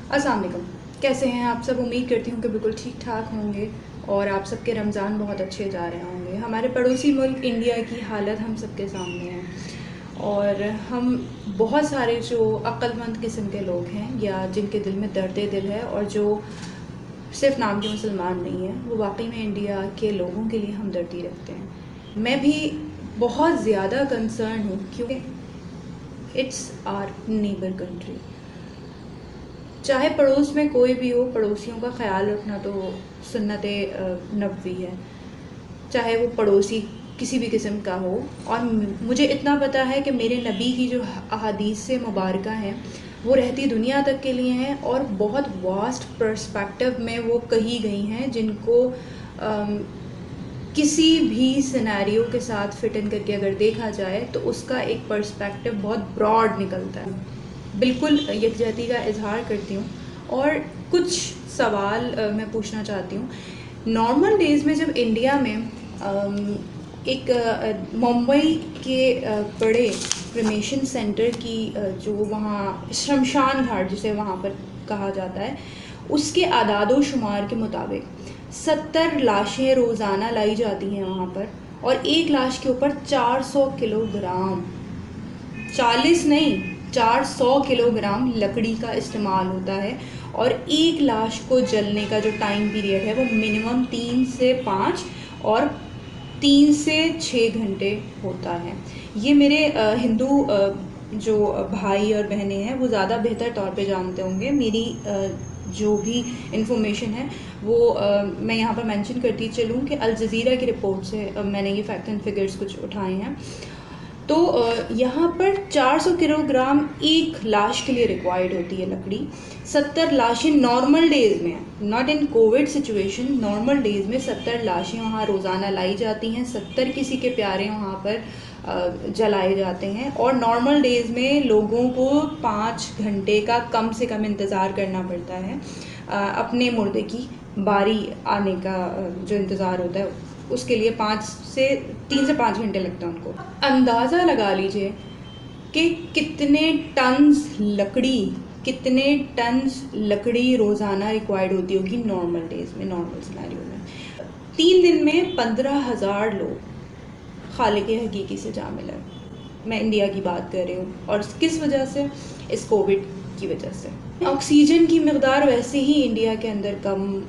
अस्सलाम वालेकुम। कैसे हैं आप सब? उम्मीद करती हूँ कि बिल्कुल ठीक ठाक होंगे और आप सबके रमज़ान बहुत अच्छे जा रहे होंगे। हमारे पड़ोसी मुल्क इंडिया की हालत हम सबके सामने है और हम बहुत सारे जो अक्लमंद किस्म के लोग हैं या जिनके दिल में दर्द दिल है और जो सिर्फ नाम के मुसलमान नहीं हैं, वो वाकई में इंडिया के लोगों के लिए हमदर्दी रखते हैं। मैं भी बहुत ज़्यादा कंसर्न हूँ क्योंकि इट्स आर नेबर कंट्री। चाहे पड़ोस में कोई भी हो, पड़ोसियों का ख्याल रखना तो सुन्नत नबवी है, चाहे वो पड़ोसी किसी भी किस्म का हो। और मुझे इतना पता है कि मेरे नबी की जो अहादीस से मुबारका हैं वो रहती दुनिया तक के लिए हैं और बहुत वास्ट पर्सपेक्टिव में वो कही गई हैं, जिनको किसी भी सिनेरियो के साथ फिट इन करके अगर देखा जाए तो उसका एक पर्सपेक्टिव बहुत ब्रॉड निकलता है। बिल्कुल यकजहती का इजहार करती हूँ और कुछ सवाल मैं पूछना चाहती हूँ। नॉर्मल डेज़ में जब इंडिया में एक मुंबई के बड़े क्रिमेशन सेंटर की जो वहाँ शमशान घाट जिसे वहाँ पर कहा जाता है, उसके आदादो शुमार के मुताबिक 70 लाशें रोज़ाना लाई जाती हैं वहाँ पर और एक लाश के ऊपर 400 किलोग्राम, 40 नहीं 400 किलोग्राम लकड़ी का इस्तेमाल होता है। और एक लाश को जलने का जो टाइम पीरियड है वो मिनिमम 3 से 5 और 3 से 6 घंटे होता है। ये मेरे हिंदू जो भाई और बहनें हैं वो ज़्यादा बेहतर तौर पे जानते होंगे। मेरी जो भी इंफॉर्मेशन है वो मैं यहाँ पर मेंशन करती चलूँ कि अल जज़ीरा की रिपोर्ट से मैंने ये फैक्ट एंड फिगर्स कुछ उठाए हैं। तो यहाँ पर 400 किलोग्राम एक लाश के लिए रिक्वायर्ड होती है लकड़ी। 70 लाशें नॉर्मल डेज़ में, not in Covid situation, normal days में 70 लाशें वहाँ रोज़ाना लाई जाती हैं। 70 किसी के प्यारे वहाँ पर जलाए जाते हैं और नॉर्मल डेज़ में लोगों को 5 घंटे का कम से कम इंतज़ार करना पड़ता है अपने मुर्दे की बारी आने का जो इंतज़ार होता है उसके लिए 3 से 5 घंटे लगते हैं उनको। अंदाज़ा लगा लीजिए कि कितने टन्स लकड़ी रोज़ाना रिक्वायर्ड होती होगी नॉर्मल डेज़ में, नॉर्मल सिनेरियो में। 3 दिन में 15,000 लोग खालिक हकीकी से जा मिले। मैं इंडिया की बात कर रही हूँ और किस वजह से? इस कोविड की वजह से। ऑक्सीजन की मकदार वैसे ही इंडिया के अंदर कम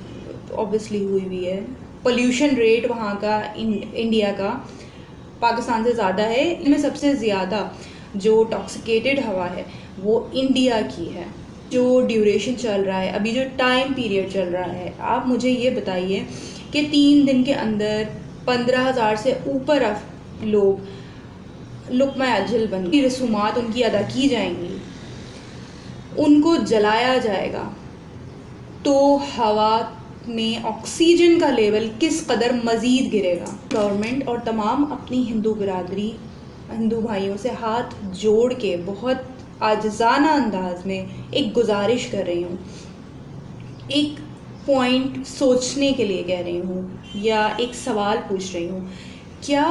ऑब्वियसली हुई है। पोल्यूशन रेट वहाँ का इंडिया का पाकिस्तान से ज़्यादा है। इनमें सबसे ज़्यादा जो टॉक्सिकेटेड हवा है वो इंडिया की है। जो ड्यूरेशन चल रहा है, अभी जो टाइम पीरियड चल रहा है, आप मुझे ये बताइए कि 3 दिन के अंदर 15,000 से ऊपर लोग लुक़्मा अजल बन की रसूमात उनकी अदा की जाएंगी, उनको जलाया जाएगा, तो हवा में ऑक्सीजन का लेवल किस कदर मज़ीद गिरेगा। गवर्नमेंट और तमाम अपनी हिंदू बिरादरी, हिंदू भाइयों से हाथ जोड़ के बहुत आजिज़ाना अंदाज में एक गुजारिश कर रही हूँ, एक पॉइंट सोचने के लिए कह रही हूँ या एक सवाल पूछ रही हूँ। क्या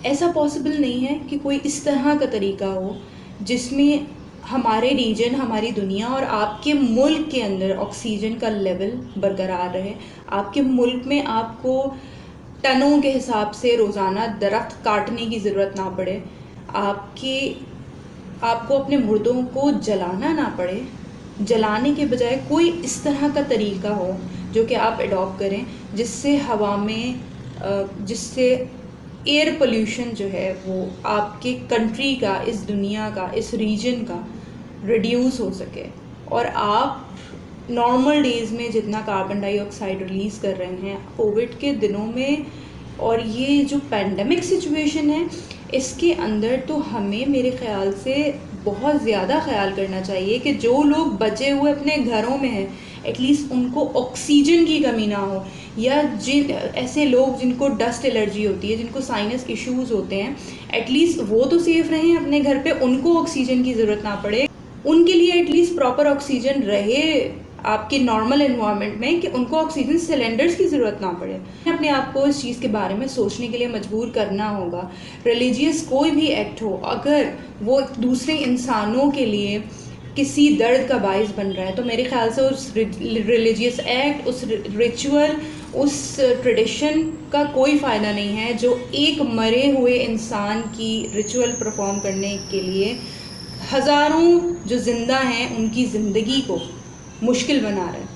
ऐसा पॉसिबल नहीं है कि कोई इस तरह का तरीका हो जिसमें हमारे रीजन, हमारी दुनिया और आपके मुल्क के अंदर ऑक्सीजन का लेवल बरकरार रहे? आपके मुल्क में आपको टनों के हिसाब से रोज़ाना दरख्त काटने की ज़रूरत ना पड़े, आपको अपने मुर्दों को जलाना ना पड़े। जलाने के बजाय कोई इस तरह का तरीका हो जो कि आप अडॉप्ट करें जिससे हवा में जिससे एयर पोल्यूशन जो है वो आपके कंट्री का, इस दुनिया का, इस रीजन का रिड्यूस हो सके और आप नॉर्मल डेज़ में जितना कार्बन डाइऑक्साइड रिलीज़ कर रहे हैं कोविड के दिनों में और ये जो पैंडमिक सिचुएशन है इसके अंदर, तो हमें मेरे ख़्याल से बहुत ज़्यादा ख्याल करना चाहिए कि जो लोग बचे हुए अपने घरों में हैं एटलीस्ट उनको ऑक्सीजन की कमी ना हो, या जिन ऐसे लोग जिनको डस्ट एलर्जी होती है, जिनको साइनस इश्यूज़ होते हैं, एटलीस्ट वो तो सेफ़ रहें अपने घर पे, उनको ऑक्सीजन की ज़रूरत ना पड़े, उनके लिए एटलीस्ट प्रॉपर ऑक्सीजन रहे आपके नॉर्मल एनवायरनमेंट में कि उनको ऑक्सीजन सिलेंडर्स की ज़रूरत ना पड़े। अपने आप को इस चीज़ के बारे में सोचने के लिए मजबूर करना होगा। रिलीजियस कोई भी एक्ट हो, अगर वो दूसरे इंसानों के लिए किसी दर्द का बाइस बन रहा है, तो मेरे ख्याल से उस रिलीजियस एक्ट, उस रिचुअल, उस ट्रेडिशन का कोई फ़ायदा नहीं है जो एक मरे हुए इंसान की रिचुअल परफॉर्म करने के लिए हज़ारों जो ज़िंदा हैं उनकी ज़िंदगी को मुश्किल बना रहा है।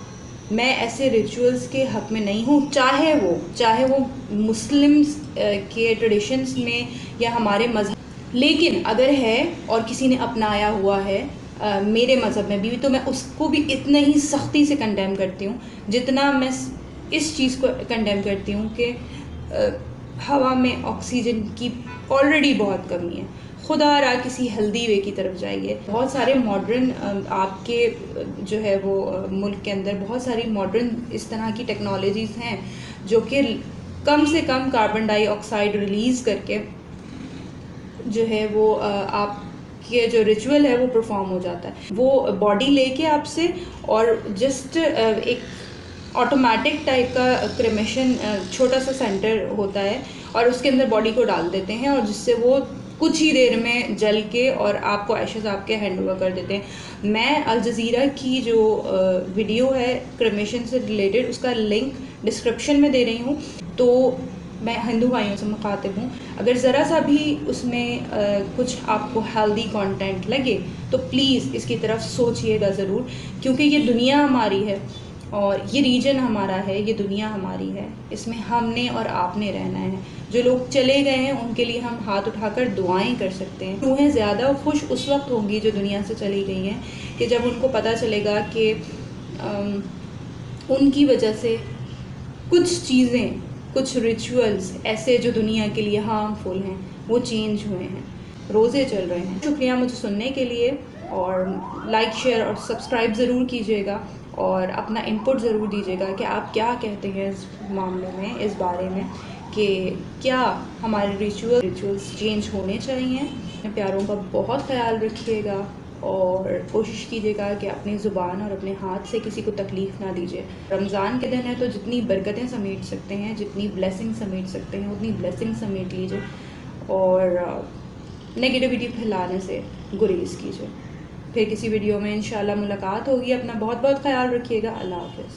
मैं ऐसे रिचुअल्स के हक़ में नहीं हूँ, चाहे वो मुस्लिम्स के ट्रेडिशंस में या हमारे मज़हब, लेकिन अगर है और किसी ने अपनाया हुआ है मेरे मज़हब में भी, तो मैं उसको भी इतना ही सख्ती से कंडेम करती हूँ जितना मैं इस चीज़ को कंडेम करती हूँ कि हवा में ऑक्सीजन की ऑलरेडी बहुत कमी है। खुदा रहा किसी हेल्दी वे की तरफ जाइए। बहुत सारे मॉडर्न आपके जो है वो मुल्क के अंदर बहुत सारी मॉडर्न इस तरह की टेक्नोलॉजीज़ हैं जो कि कम से कम कार्बन डाइऑक्साइड रिलीज़ करके जो है वो आपके जो रिचुअल है वो परफॉर्म हो जाता है। वो बॉडी लेके आपसे और जस्ट एक ऑटोमेटिक टाइप का क्रेमेशन छोटा सा सेंटर होता है और उसके अंदर बॉडी को डाल देते हैं और जिससे वो कुछ ही देर में जल के और आपको एशेज़ आपके हैंड ओवर कर देते हैं। मैं अल जज़ीरा की जो वीडियो है क्रेमेशन से रिलेटेड, उसका लिंक डिस्क्रिप्शन में दे रही हूँ। तो मैं हिंदू भाइयों से मुखातिब हूँ, अगर ज़रा सा भी उसमें कुछ आपको हेल्दी कंटेंट लगे तो प्लीज़ इसकी तरफ सोचिएगा ज़रूर, क्योंकि ये दुनिया हमारी है और ये रीजन हमारा है, ये दुनिया हमारी है, इसमें हमने और आपने रहना है। जो लोग चले गए हैं उनके लिए हम हाथ उठाकर दुआएं कर सकते हैं। रूहें ज़्यादा खुश उस वक्त होंगी जो दुनिया से चली गई हैं कि जब उनको पता चलेगा कि उनकी वजह से कुछ चीज़ें, कुछ रिचुअल्स ऐसे जो दुनिया के लिए हार्मफुल हैं वो चेंज हुए हैं। रोज़े चल रहे हैं। शुक्रिया मुझे सुनने के लिए, और लाइक, शेयर और सब्सक्राइब ज़रूर कीजिएगा और अपना इनपुट ज़रूर दीजिएगा कि आप क्या कहते हैं इस मामले में, इस बारे में कि क्या हमारे रिचुअल्स चेंज होने चाहिए। अपने प्यारों का बहुत ख्याल रखिएगा और कोशिश कीजिएगा कि अपनी ज़ुबान और अपने हाथ से किसी को तकलीफ़ ना दीजिए। रमज़ान के दिन है तो जितनी बरकतें समेट सकते हैं, जितनी ब्लेसिंग समेट सकते हैं उतनी ब्लेसिंग समेट लीजिए और नेगेटिविटी फैलाने से गुरेज़ कीजिए। फिर किसी वीडियो में इंशाल्लाह मुलाकात होगी। अपना बहुत बहुत ख्याल रखिएगा। अल्लाह हाफ़िज़।